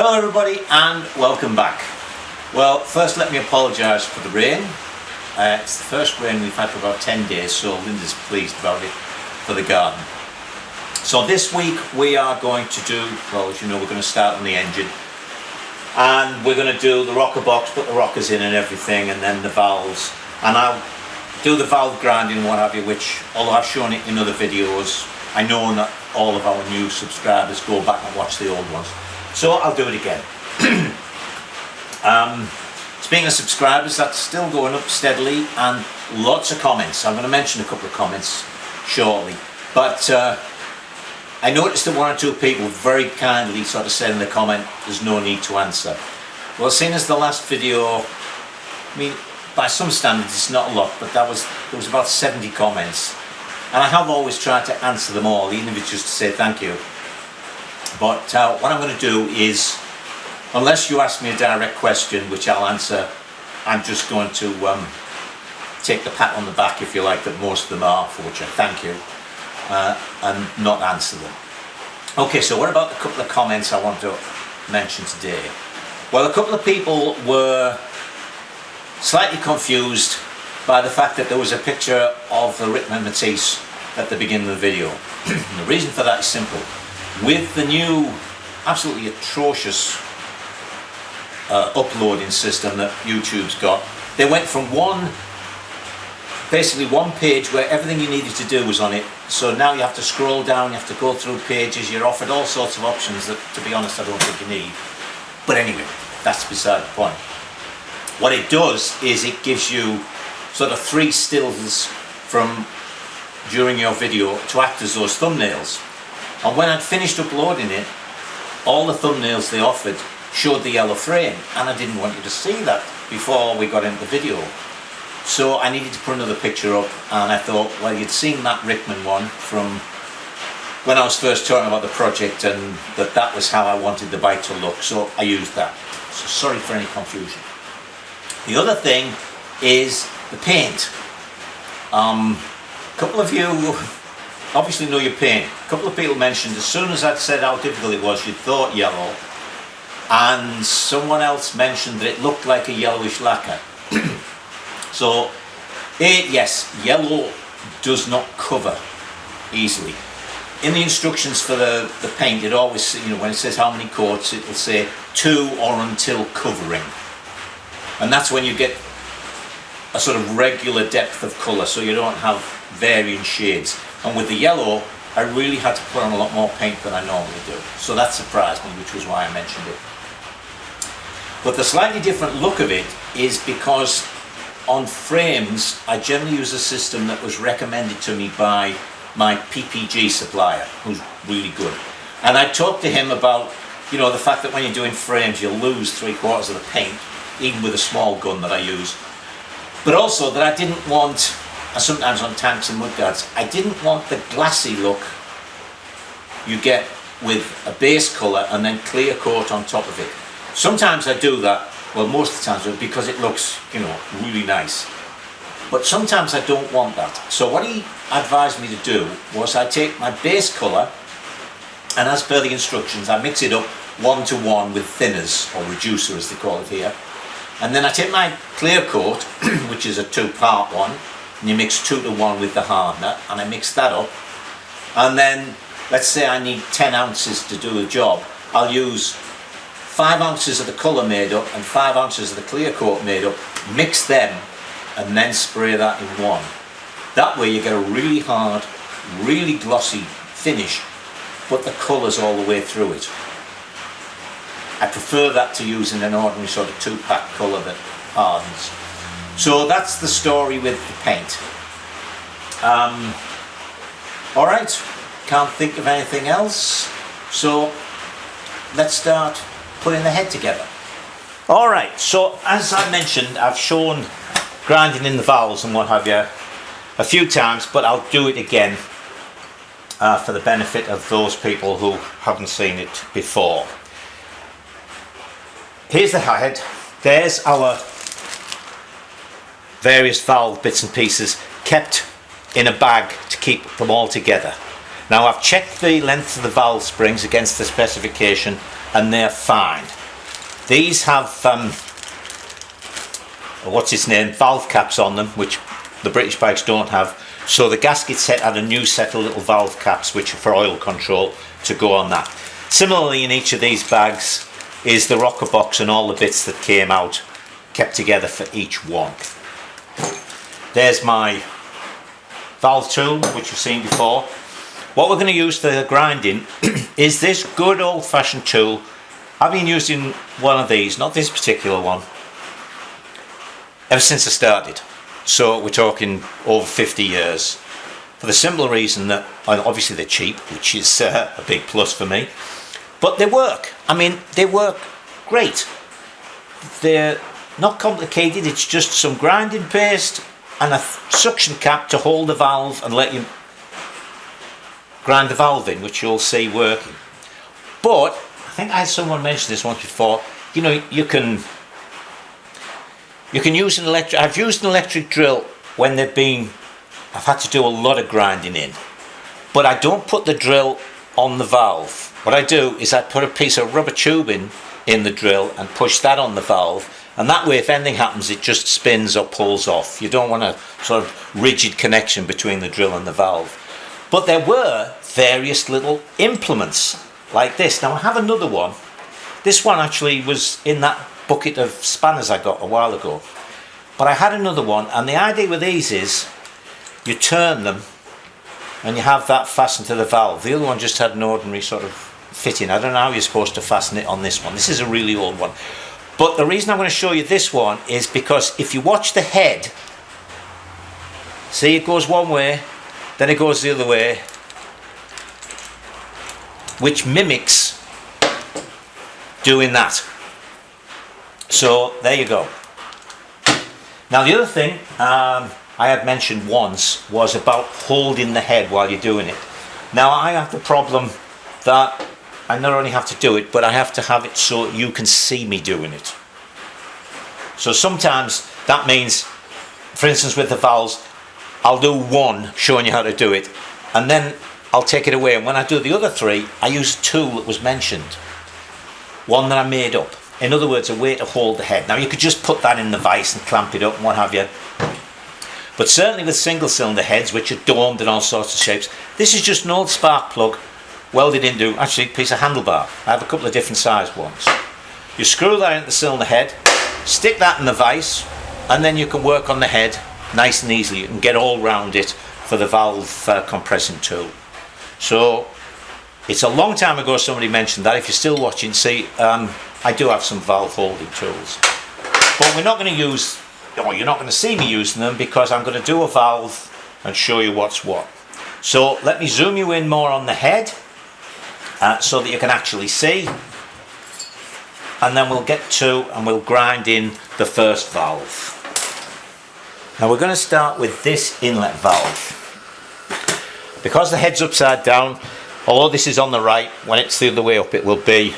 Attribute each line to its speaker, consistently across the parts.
Speaker 1: Hello everybody and welcome back. Well, first let me apologise for the rain. It's the first rain we've had for about 10 days, so Linda's pleased about it for the garden. So this week we are going to do, well, as you know, we're going to start on the engine and we're going to do the rocker box, put the rockers in and everything, and then the valves, and I'll do the valve grinding and what have you, which, although I've shown it in other videos, I know not all of our new subscribers go back and watch the old ones. So I'll do it again. Speaking of subscribers, that's still going up steadily and lots of comments. I'm going to mention a couple of comments shortly. But I noticed that one or two people very kindly sort of said in the comment, there's no need to answer. Well, seeing as the last video, I mean, by some standards it's not a lot, but there was about 70 comments. And I have always tried to answer them all, even if it's just to say thank you. But what I'm going to do is, unless you ask me a direct question, which I'll answer, I'm just going to take the pat on the back, if you like, that most of them are, for which I thank you, and not answer them. Okay, so what about a couple of comments I want to mention today? Well, a couple of people were slightly confused by the fact that there was a picture of the Rickman Matisse at the beginning of the video. The reason for that is simple. With the new absolutely atrocious uploading system that YouTube's got, they went from basically one page where everything you needed to do was on it, so now you have to scroll down, you have to go through pages, you're offered all sorts of options that, to be honest, I don't think you need. But anyway, that's beside the point. What it does is it gives you sort of 3 stills from during your video to act as those thumbnails. And when I'd finished uploading it, all the thumbnails they offered showed the yellow frame, and I didn't want you to see that before we got into the video. So I needed to put another picture up, and I thought, well, you'd seen that Rickman one from when I was first talking about the project, and that was how I wanted the bike to look, so I used that. So sorry for any confusion. The other thing is the paint. A couple of you obviously know your paint. A couple of people mentioned as soon as I'd said how difficult it was, you thought yellow, and someone else mentioned that it looked like a yellowish lacquer. So, yes, yellow does not cover easily. In the instructions for the paint, it always, you know, when it says how many coats, it will say to or until covering. And that's when you get a sort of regular depth of colour, so you don't have varying shades. And with the yellow, I really had to put on a lot more paint than I normally do. So that surprised me, which was why I mentioned it. But the slightly different look of it is because on frames, I generally use a system that was recommended to me by my PPG supplier, who's really good. And I talked to him about, you know, the fact that when you're doing frames, you'll lose 3/4 of the paint, even with a small gun that I use. But also that I didn't want, sometimes on tanks and mudguards, I didn't want the glassy look you get with a base colour and then clear coat on top of it. Sometimes I do that, well, most of the times, because it looks, you know, really nice. But sometimes I don't want that. So what he advised me to do was I take my base colour, and as per the instructions, I mix it up 1-to-1 with thinners, or reducer as they call it here. And then I take my clear coat, which is a 2-part one, and you mix 2-to-1 with the hardener, and I mix that up. And then, let's say I need 10 ounces to do the job, I'll use 5 ounces of the colour made up and 5 ounces of the clear coat made up, mix them, and then spray that in one. That way you get a really hard, really glossy finish, but the colour's all the way through it. I prefer that to using an ordinary sort of 2-pack colour that hardens. So that's the story with the paint. Alright, can't think of anything else, so let's start putting the head together. Alright, so as I mentioned, I've shown grinding in the valves and what have you a few times, but I'll do it again for the benefit of those people who haven't seen it before. Here's the head. There's our various valve bits and pieces kept in a bag to keep them all together. Now I've checked the length of the valve springs against the specification and they're fine. These have what's its name, valve caps on them, which the British bikes don't have. So the gasket set had a new set of little valve caps which are for oil control to go on that. Similarly, in each of these bags is the rocker box and all the bits that came out kept together for each one. There's my valve tool, which you've seen before. What we're going to use for grinding is this good old-fashioned tool. I've been using one of these, not this particular one, ever since I started. So we're talking over 50 years. For the simple reason that, obviously they're cheap, which is a big plus for me. But they work. I mean, they work great. They're not complicated, it's just some grinding paste and a suction cap to hold the valve and let you grind the valve in, which you'll see working. But I think I had someone mention this once before. You know, you can use an electric. I've used an electric drill when I've had to do a lot of grinding in, but I don't put the drill on the valve. What I do is I put a piece of rubber tubing in the drill and push that on the valve, and that way if anything happens it just spins or pulls off. You don't want a sort of rigid connection between the drill and the valve. But there were various little implements like this. Now I have another one. This one actually was in that bucket of spanners I got a while ago. But I had another one, and the idea with these is you turn them and you have that fastened to the valve. The other one just had an ordinary sort of fitting. I don't know how you're supposed to fasten it on this one. This is a really old one. But the reason I'm going to show you this one is because if you watch the head, see it goes one way, then it goes the other way, which mimics doing that. So there you go. Now the other thing I had mentioned once was about holding the head while you're doing it. Now I have the problem that I not only have to do it, but I have to have it so you can see me doing it. So sometimes that means, for instance with the valves, I'll do one showing you how to do it, and then I'll take it away, and when I do the other three I use a tool that was mentioned, one that I made up. In other words, a way to hold the head. Now you could just put that in the vise and clamp it up and what have you, but certainly with single cylinder heads which are domed in all sorts of shapes, this is just an old spark plug welded into actually a piece of handlebar. I have a couple of different sized ones. You screw that into the cylinder head, stick that in the vise, and then you can work on the head nice and easily. You can get all round it for the valve compressing tool. So it's a long time ago somebody mentioned that. If you're still watching, see, I do have some valve holding tools, but we're not going to use, or you're not going to see me using them, because I'm going to do a valve and show you what's what. So let me zoom you in more on the head so that you can actually see, and then we'll get to and we'll grind in the first valve. Now we're going to start with this inlet valve. Because the head's upside down, although this is on the right, when it's the other way up it will be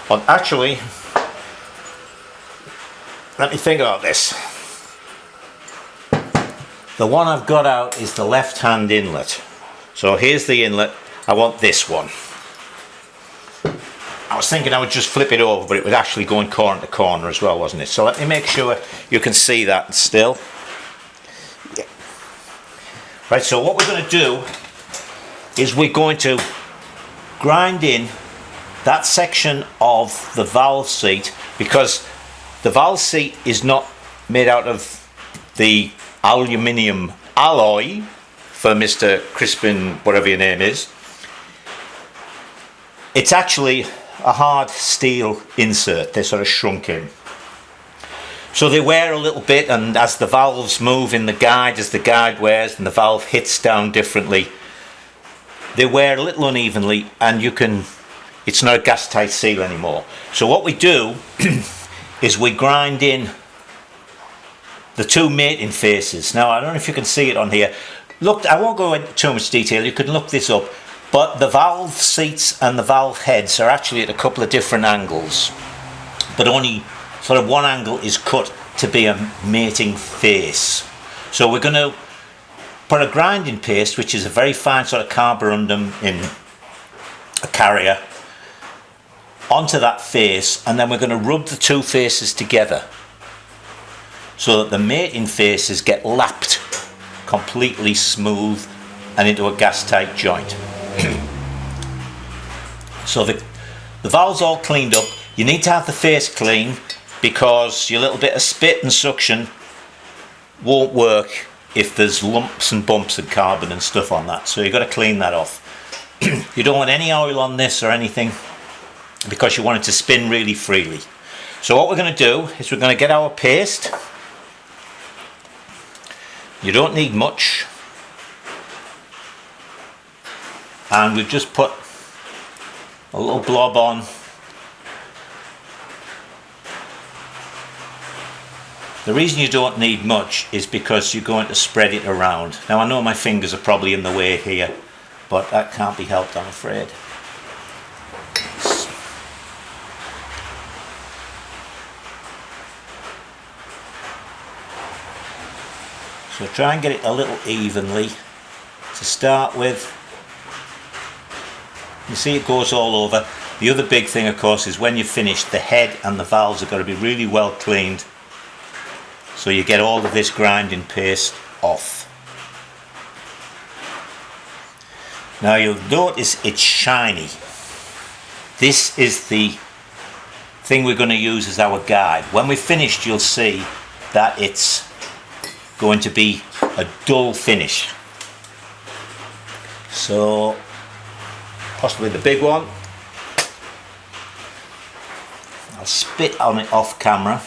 Speaker 1: on. Actually, let me think about this. The one I've got out is the left hand inlet. So here's the inlet. I want this one. I was thinking I would just flip it over, but it was actually going corner to corner as well, wasn't it? So let me make sure you can see that still. Yeah. Right, so what we're going to do is we're going to grind in that section of the valve seat, because the valve seat is not made out of the aluminium alloy for Mr. Crispin, whatever your name is. It's actually a hard steel insert. They're sort of shrunk in. So they wear a little bit, and as the valves move in the guide, as the guide wears and the valve hits down differently, they wear a little unevenly, and it's not a gas tight seal anymore. So what we do is we grind in the two mating faces. Now I don't know if you can see it on here. Look, I won't go into too much detail, you can look this up, but the valve seats and the valve heads are actually at a couple of different angles, but only sort of one angle is cut to be a mating face. So we're going to put a grinding paste, which is a very fine sort of carborundum in a carrier, onto that face, and then we're going to rub the two faces together so that the mating faces get lapped completely smooth and into a gas tight joint. So the valve's all cleaned up. You need to have the face clean because your little bit of spit and suction won't work if there's lumps and bumps and carbon and stuff on that, so you've got to clean that off. You don't want any oil on this or anything because you want it to spin really freely. So what we're going to do is we're going to get our paste. You don't need much, and we've just put a little blob on. The reason you don't need much is because you're going to spread it around. Now I know my fingers are probably in the way here, but that can't be helped, I'm afraid. So try and get it a little evenly to start with. You see it goes all over. The other big thing, of course, is when you're finished, the head and the valves have got to be really well cleaned so you get all of this grinding paste off. Now you'll notice it's shiny. This is the thing we're going to use as our guide. When we're finished, you'll see that it's going to be a dull finish. So possibly the big one. I'll spit on it off camera.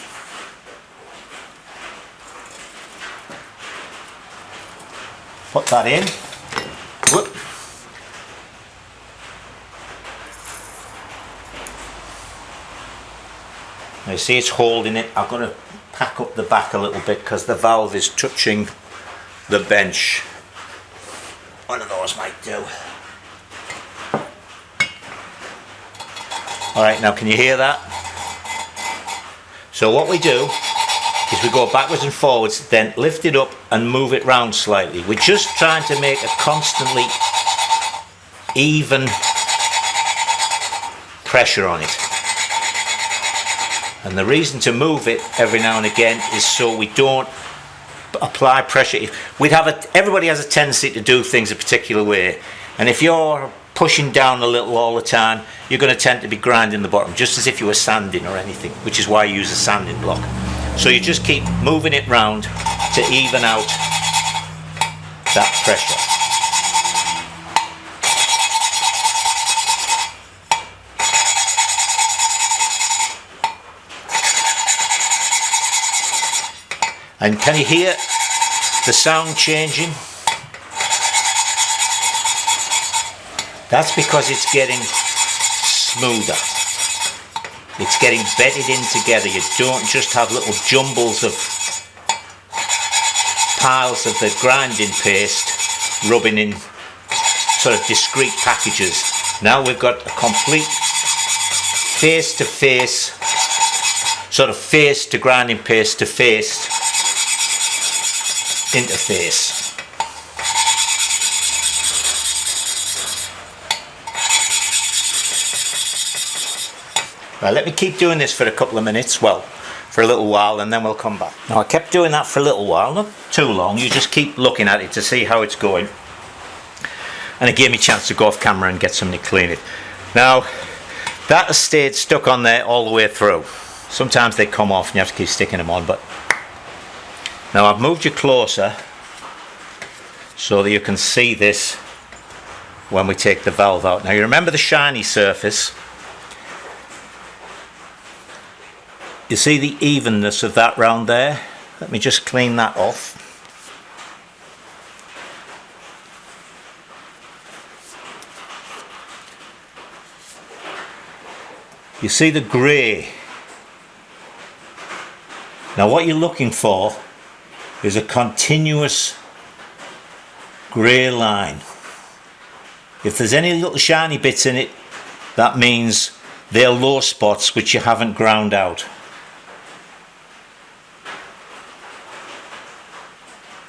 Speaker 1: Put that in. Whoop. Now you see it's holding it. I've got to pack up the back a little bit because the valve is touching the bench. One of those might do. Alright, now can you hear that? So what we do is we go backwards and forwards, then lift it up and move it round slightly. We're just trying to make a constantly even pressure on it. And the reason to move it every now and again is so we don't apply pressure. Everybody has a tendency to do things a particular way, and if you're pushing down a little all the time, you're going to tend to be grinding the bottom, just as if you were sanding or anything, which is why you use a sanding block. So you just keep moving it round to even out that pressure. And can you hear the sound changing? That's because it's getting smoother. It's getting bedded in together. You don't just have little jumbles of piles of the grinding paste rubbing in sort of discrete packages. Now we've got a complete face to face, sort of face to grinding paste to face interface. Right, let me keep doing this for a couple of minutes, well, for a little while, and then we'll come back. Now I kept doing that for a little while, not too long. You just keep looking at it to see how it's going, and it gave me a chance to go off camera and get somebody to clean it. Now that has stayed stuck on there all the way through. Sometimes they come off and you have to keep sticking them on, but now I've moved you closer so that you can see this when we take the valve out. Now you remember the shiny surface. You see the evenness of that round there? Let me just clean that off. You see the grey. Now what you're looking for is a continuous grey line. If there's any little shiny bits in it, that means they're low spots which you haven't ground out.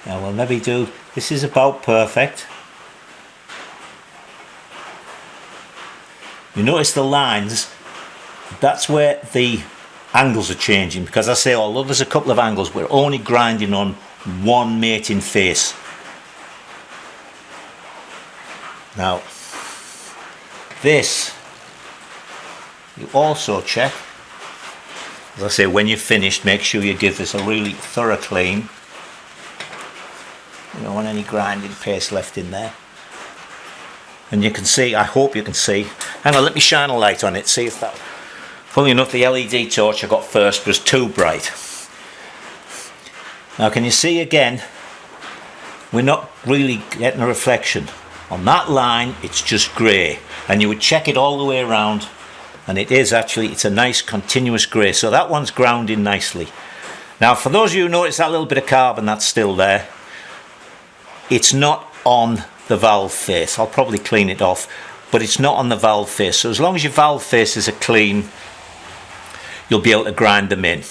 Speaker 1: Now we'll maybe do This is about perfect. You notice the lines, that's where the angles are changing, because I say although there's a couple of angles, we're only grinding on one mating face. Now this you also check, as I say, when you're finished, make sure you give this a really thorough clean. You don't want any grinding paste left in there. And you can see, I hope you can see, hang on, let me shine a light on it, see if that, funnily enough the LED torch I got first was too bright. Now can you see again, we're not really getting a reflection. On that line it's just grey, and you would check it all the way around, and it is actually, it's a nice continuous grey, so that one's grounding nicely. Now for those of you who notice that little bit of carbon that's still there, it's not on the valve face. I'll probably clean it off, but it's not on the valve face, so as long as your valve faces are clean you'll be able to grind them in.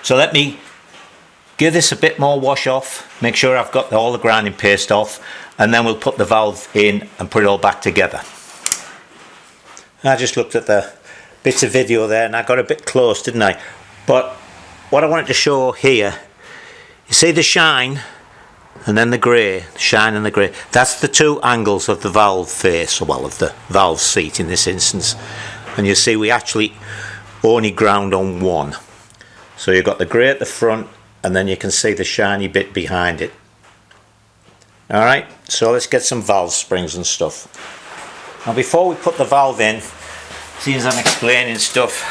Speaker 1: So let me give this a bit more wash off, make sure I've got all the grinding paste off, and then we'll put the valve in and put it all back together. I just looked at the bits of video there and I got a bit close, didn't I? But what I wanted to show here, you see the shine and then the grey, the shine and the grey, that's the two angles of the valve face, well, of the valve seat in this instance. And you see we actually only ground on one. So you've got the grey at the front, and then you can see the shiny bit behind it. Alright, so let's get some valve springs and stuff. Now before we put the valve in, seeing as I'm explaining stuff,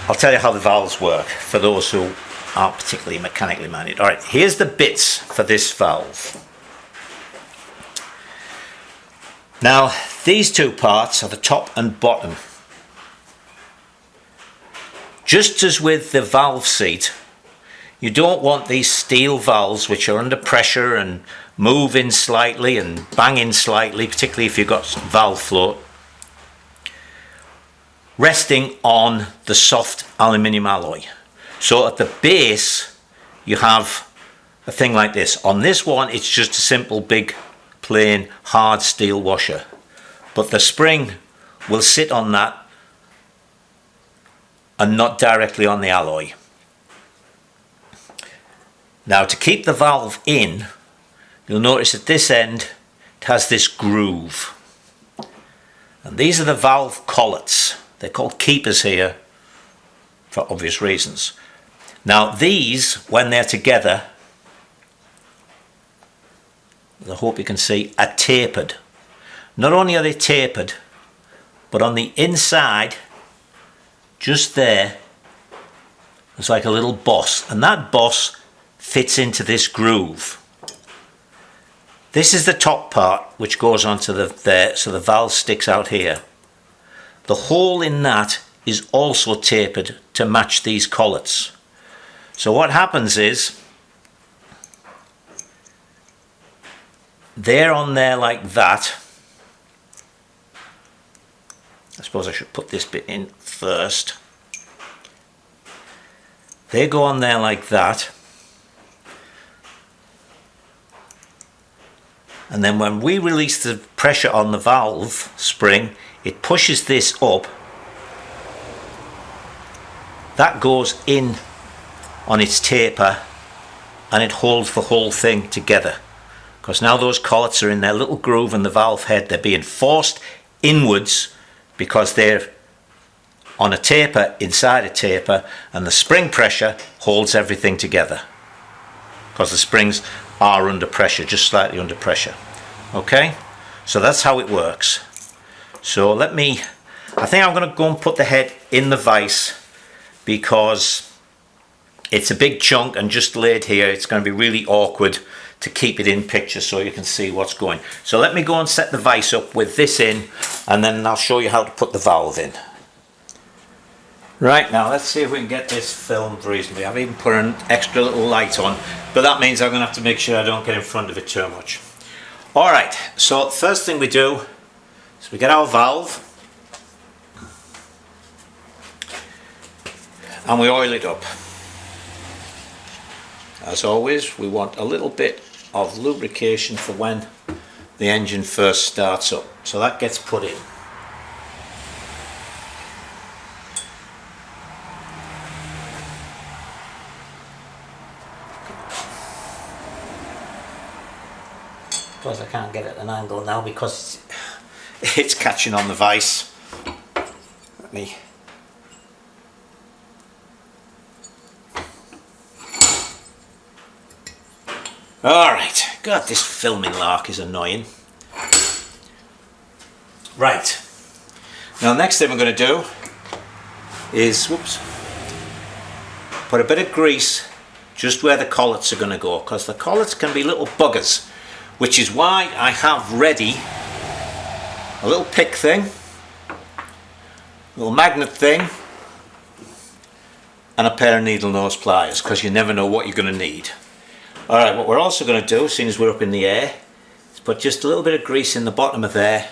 Speaker 1: I'll tell you how the valves work for those who aren't particularly mechanically minded. Alright, here's the bits for this valve. Now these two parts are the top and bottom. Just as with the valve seat, you don't want these steel valves which are under pressure and moving slightly and banging slightly, particularly if you've got valve float, resting on the soft aluminium alloy. So at the base you have a thing like this. On this one it's just a simple big plain hard steel washer, but the spring will sit on that and not directly on the alloy. Now to keep the valve in, you'll notice at this end it has this groove, and these are the valve collets. They're called keepers here for obvious reasons. Now these, when they're together, I hope you can see, are tapered. Not only are they tapered, but on the inside, just there, there's like a little boss, and that boss fits into this groove. This is the top part which goes onto there, so the valve sticks out here. The hole in that is also tapered to match these collets. So what happens is, they're on there like that. I suppose I should put this bit in first. They go on there like that. And then when we release the pressure on the valve spring, it pushes this up. That goes in on its taper and it holds the whole thing together. Because now those collets are in their little groove in the valve head, they're being forced inwards because they're on a taper inside a taper, and the spring pressure holds everything together because the springs are under pressure, just slightly under pressure. Okay, so that's how it works. So I think I'm going to go and put the head in the vise, because it's a big chunk and just laid here it's going to be really awkward to keep it in picture so you can see what's going. So let me go and set the vise up with this in, and then I'll show you how to put the valve in. Right, now let's see if we can get this filmed reasonably. I've even put an extra little light on, but that means I'm going to have to make sure I don't get in front of it too much. Alright, so the first thing we do is we get our valve and we oil it up. as always, we want a little bit of lubrication for when the engine first starts up. So that gets put in. Of course I can't get it at an angle now because it's catching on the vise. Let me... Alright, God, this filming lark is annoying. Right, now the next thing we're going to do is, whoops, put a bit of grease just where the collets are going to go, because the collets can be little buggers, which is why I have ready a little pick thing, a little magnet thing, and a pair of needle nose pliers, because you never know what you're going to need. Alright, what we're also going to do, seeing as we're up in the air, is put just a little bit of grease in the bottom of there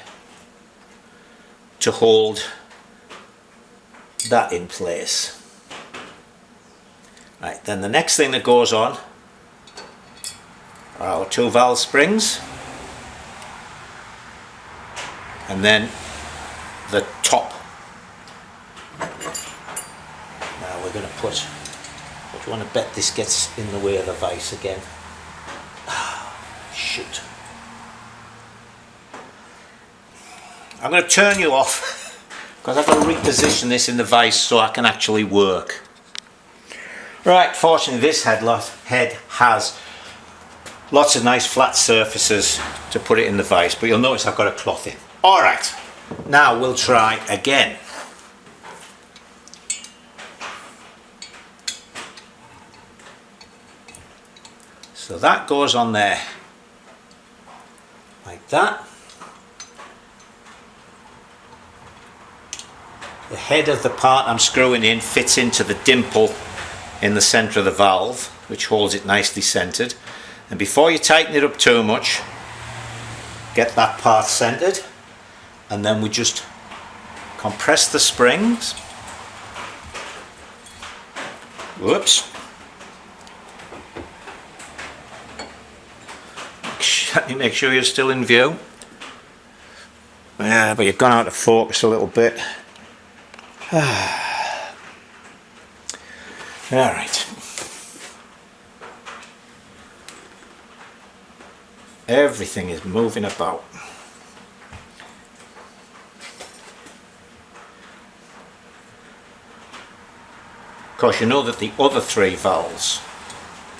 Speaker 1: to hold that in place. Right, then the next thing that goes on are our 2 valve springs, and then the top. Now we're going to put, but you want to bet this gets in the way of the vise again. Shoot. I'm going to turn you off because I've got to reposition this in the vise so I can actually work. Right, fortunately this head has lots of nice flat surfaces to put it in the vise, but you'll notice I've got a cloth in. Alright, now we'll try again. So that goes on there, like that. The head of the part I'm screwing in fits into the dimple in the centre of the valve, which holds it nicely centred. And before you tighten it up too much, get that part centred, and then we just compress the springs. Whoops. Let me make sure you're still in view. Yeah, but you've gone out of focus a little bit. Alright. Everything is moving about. Of course, you know that the other 3 valves,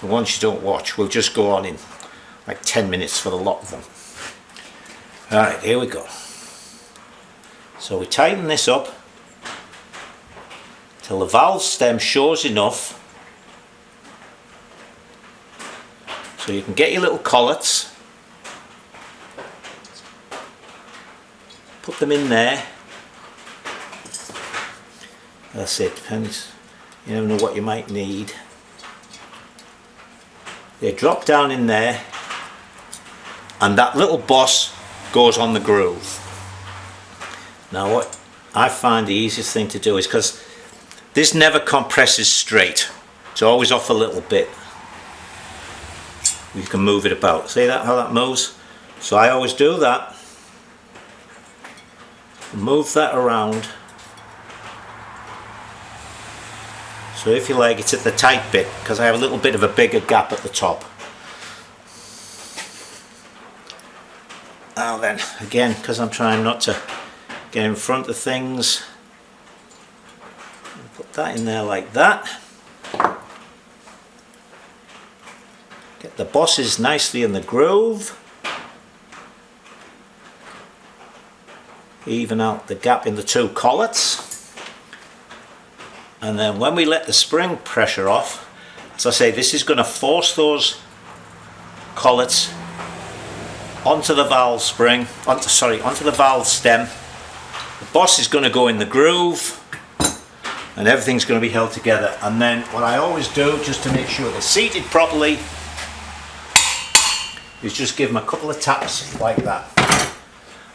Speaker 1: the ones you don't watch, will just go on in like 10 minutes for the lot of them. Alright, here we go. So we tighten this up till the valve stem shows enough so you can get your little collets, put them in there. That's it, depends, you never know what you might need. They drop down in there, and that little boss goes on the groove. Now what I find the easiest thing to do is, because this never compresses straight, it's always off a little bit. You can move it about. See that, how that moves? So I always do that. Move that around. So if you like, it's at the tight bit, because I have a little bit of a bigger gap at the top. Now then, again, because I'm trying not to get in front of things, put that in there like that. Get the bosses nicely in the groove. Even out the gap in the 2 collets. And then when we let the spring pressure off, as I say, this is going to force those collets onto the valve spring, onto the valve stem. The boss is going to go in the groove, and everything's going to be held together. And then what I always do, just to make sure they're seated properly, is just give them a couple of taps like that.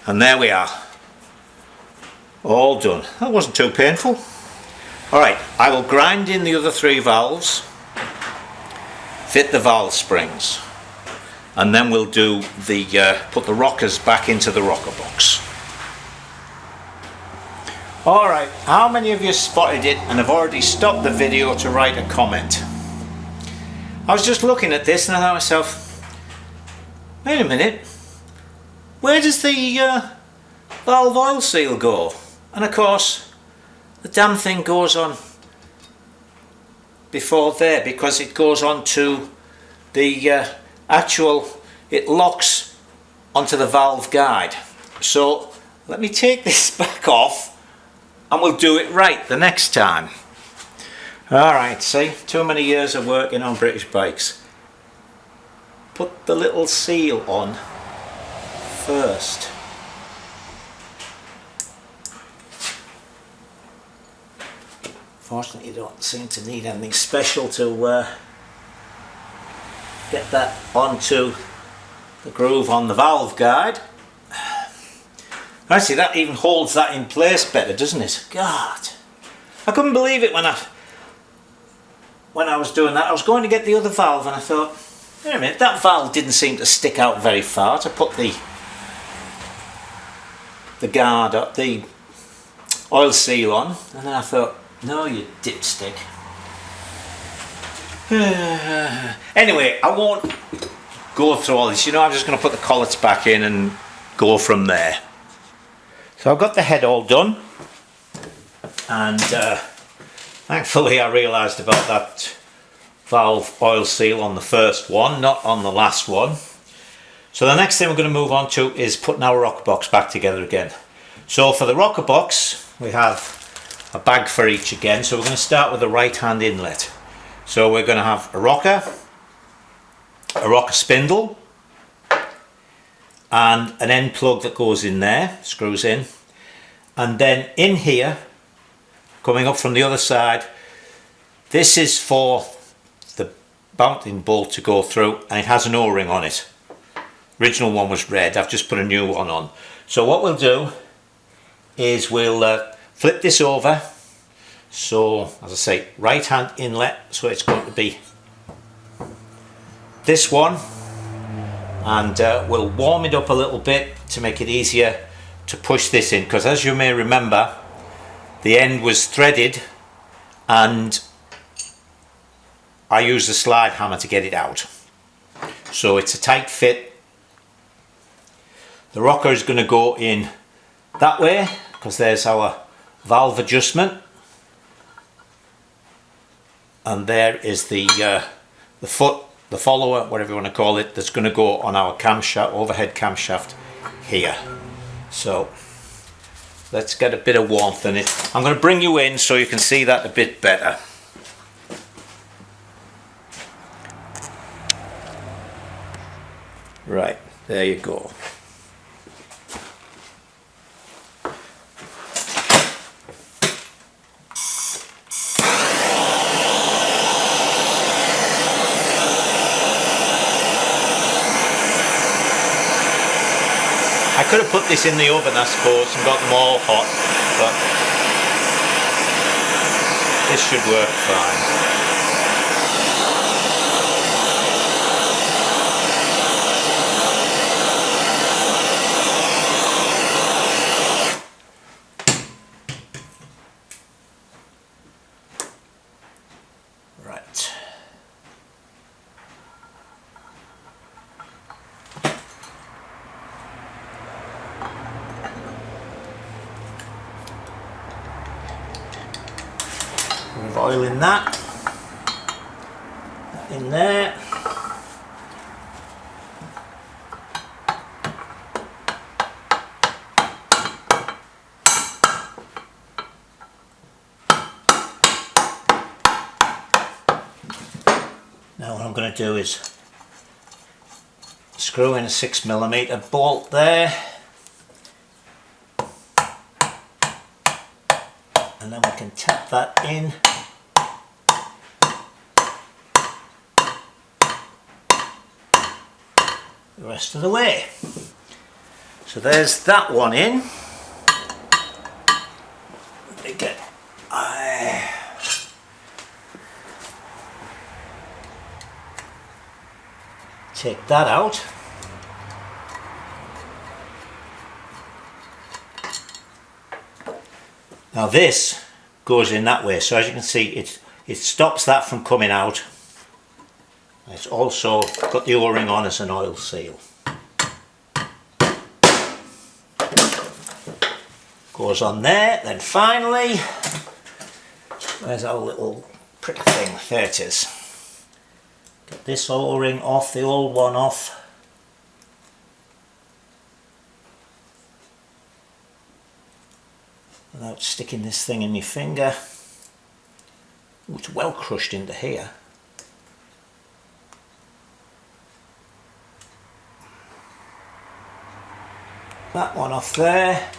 Speaker 1: And there we are. All done. That wasn't too painful. Alright, I will grind in the other 3 valves, fit the valve springs, and then we'll do the put the rockers back into the rocker box. Alright, how many of you spotted it and have already stopped the video to write a comment? I was just looking at this and I thought to myself, wait a minute, where does the valve oil seal go? And of course the damn thing goes on before there, because it goes on to the it locks onto the valve guide. So let me take this back off and we'll do it right the next time. Alright, see, too many years of working on British bikes. Put the little seal on first. Fortunately, you don't seem to need anything special to get that onto the groove on the valve guide. Actually, that even holds that in place better, doesn't it? God, I couldn't believe it when I was doing that. I was going to get the other valve and I thought, wait a minute, that valve didn't seem to stick out very far to put the guard up, the oil seal on, and then I thought, no, you dipstick. Anyway, I won't go through all this. You know, I'm just going to put the collets back in and go from there. So I've got the head all done, and thankfully I realised about that valve oil seal on the first one, not on the last one. So the next thing we're going to move on to is putting our rocker box back together again. So for the rocker box, we have a bag for each again. So we're going to start with the right hand inlet. So we're going to have a rocker spindle, and an end plug that goes in there, screws in, and then in here, coming up from the other side, this is for the mounting bolt to go through, and it has an O-ring on it. Original one was red, I've just put a new one on. So what we'll do is we'll flip this over. So as I say, right hand inlet, so it's going to be this one, and we'll warm it up a little bit to make it easier to push this in, because as you may remember, the end was threaded and I used a slide hammer to get it out. So it's a tight fit. The rocker is going to go in that way because there's our valve adjustment, and there is the foot, the follower, whatever you want to call it, that's going to go on our camshaft, overhead camshaft here. So let's get a bit of warmth in it. I'm going to bring you in so you can see that a bit better. Right, there you go. I could have put this in the oven, I suppose, and got them all hot, but this should work fine. Right. With oil in that, in there. Now what I'm going to do is screw in a 6mm bolt there, and then we can tap that in. The rest of the way. So there's that one in. Let me get take that out. Now this goes in that way, so as you can see it stops that from coming out. It's also got the O-ring on as an oil seal. Goes on there, then finally, where's our little prick thing? There it is. Get this O-ring off, the old one off. Without sticking this thing in my finger. Ooh, it's well crushed into here. That one off there.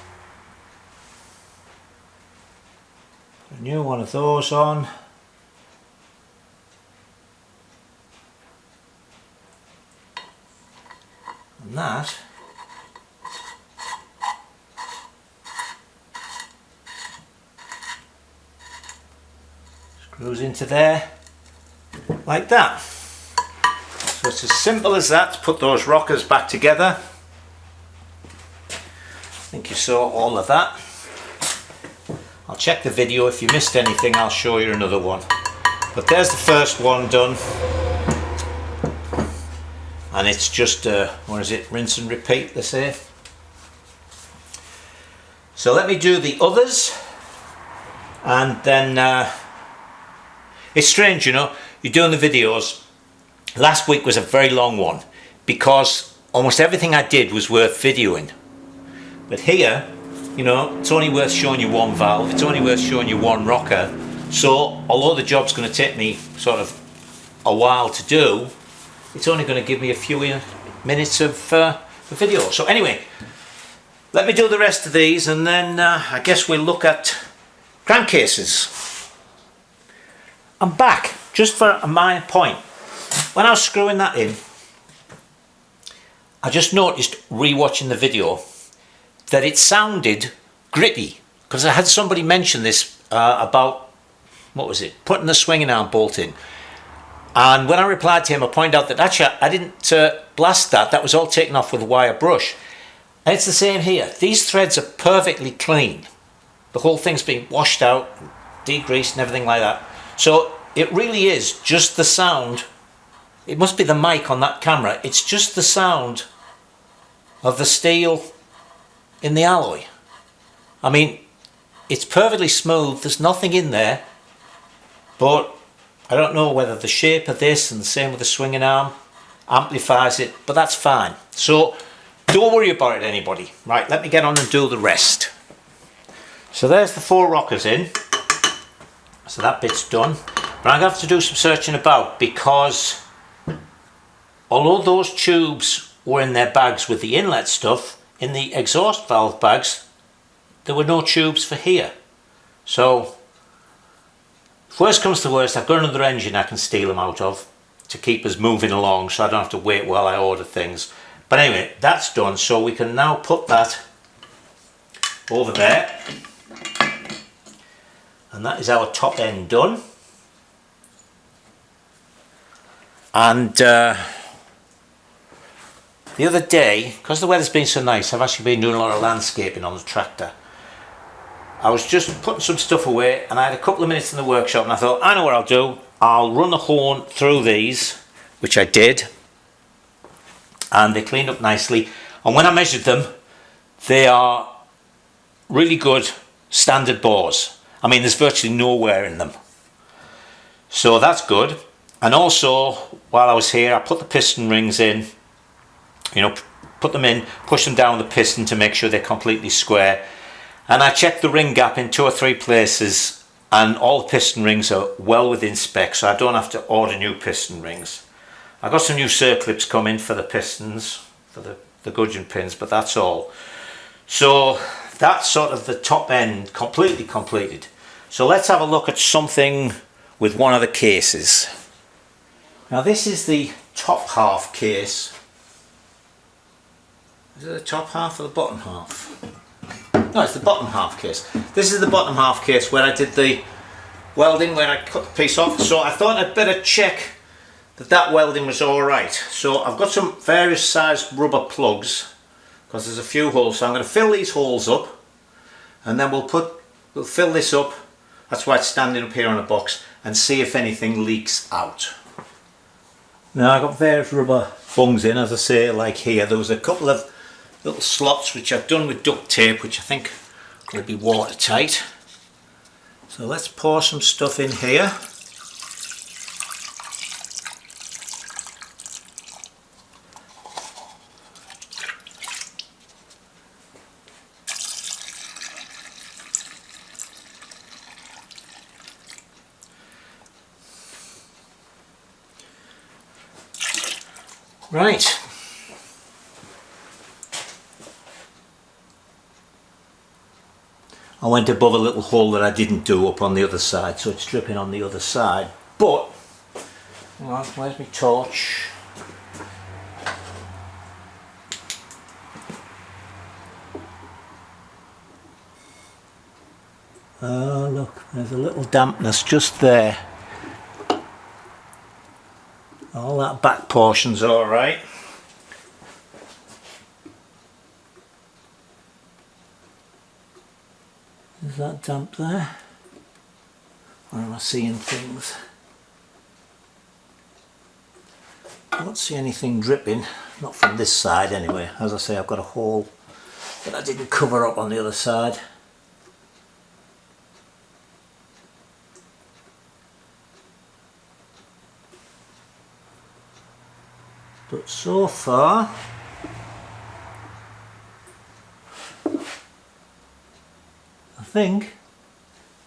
Speaker 1: Put a new one of those on. And that screws into there like that. So it's as simple as that to put those rockers back together. I think you saw all of that. I'll check the video. If you missed anything, I'll show you another one. But there's the first one done. And it's just, what is it, rinse and repeat, they say. So let me do the others. And then, it's strange, you know, you're doing the videos. Last week was a very long one because almost everything I did was worth videoing. But here, you know, it's only worth showing you one valve, it's only worth showing you one rocker. So, although the job's going to take me sort of a while to do, it's only going to give me a few minutes of video. So anyway, let me do the rest of these and then I guess we'll look at crankcases. I'm back, just for a minor point. When I was screwing that in, I just noticed, re-watching the video, that it sounded gritty. Because I had somebody mention this about, what was it, putting the swinging arm bolt in. And when I replied to him, I pointed out that actually I didn't blast that, that was all taken off with a wire brush. And it's the same here. These threads are perfectly clean. The whole thing's been washed out, degreased and everything like that. So it really is just the sound. It must be the mic on that camera. It's just the sound of the steel in the alloy. I mean, it's perfectly smooth. There's nothing in there. But I don't know whether the shape of this and the same with the swinging arm amplifies it. But that's fine. So don't worry about it, anybody. Right, let me get on and do the rest. So there's the 4 rockers in. So that bit's done. But I'm going to have to do some searching about because although those tubes were in their bags with the inlet stuff, in the exhaust valve bags there were no tubes for here. So if worst comes to worst, I've got another engine I can steal them out of to keep us moving along so I don't have to wait while I order things. But anyway, that's done, so we can now put that over there. And that is our top end done. And the other day, because the weather's been so nice, I've actually been doing a lot of landscaping on the tractor. I was just putting some stuff away and I had a couple of minutes in the workshop and I thought, I know what I'll do. I'll run the horn through these, which I did. And they cleaned up nicely. And when I measured them, they are really good standard bores. I mean, there's virtually no wear in them. So that's good. And also, while I was here, I put the piston rings in. You know, put them in, push them down the piston to make sure they're completely square. And I checked the ring gap in 2 or 3 places. And all the piston rings are well within spec, so I don't have to order new piston rings. I got some new circlips coming for the pistons, for the gudgeon pins, but that's all. So that's sort of the top end completely completed. So let's have a look at something with one of the cases. Now this is the top half case. Is it the top half or the bottom half? No, it's the bottom half case. This is the bottom half case where I did the welding, where I cut the piece off. So I thought I'd better check that welding was alright. So I've got some various sized rubber plugs, because there's a few holes, so I'm going to fill these holes up, and then we'll fill this up, that's why it's standing up here on a box, and see if anything leaks out. Now I've got various rubber bungs in, as I say, like here. There was a couple of little slots which I've done with duct tape, which I think will be watertight. So let's pour some stuff in here. Right. I went above a little hole that I didn't do up on the other side, so it's dripping on the other side. But, hang on, where's my torch? Oh look, there's a little dampness just there. All that back portion's alright. Is that damp there? Or am I seeing things? I don't see anything dripping, not from this side anyway. As I say, I've got a hole that I didn't cover up on the other side. But so far, I think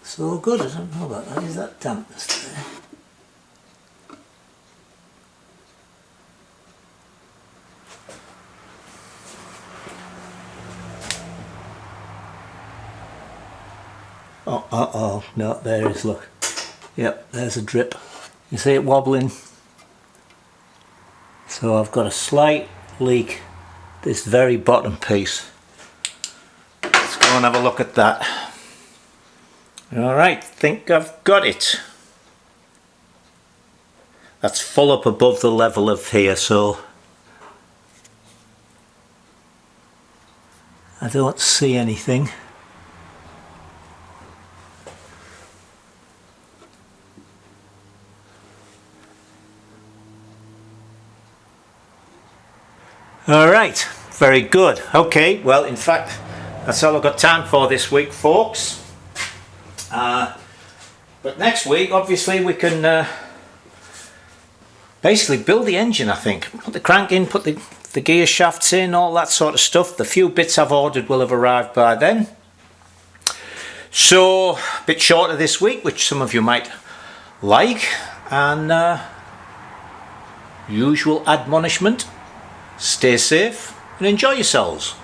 Speaker 1: so good. I don't know about that. Is that dampness there? Oh, no, there it is, look. Yep, there's a drip. You see it wobbling? So I've got a slight leak, this very bottom piece. Let's go and have a look at that. Alright, think I've got it. That's full up above the level of here, so I don't see anything. Alright, very good. Okay, well in fact that's all I've got time for this week, folks. But next week obviously we can basically build the engine, I think. Put the crank in, put the gear shafts in, all that sort of stuff. The few bits I've ordered will have arrived by then. So, a bit shorter this week, which some of you might like. And usual admonishment. Stay safe and enjoy yourselves.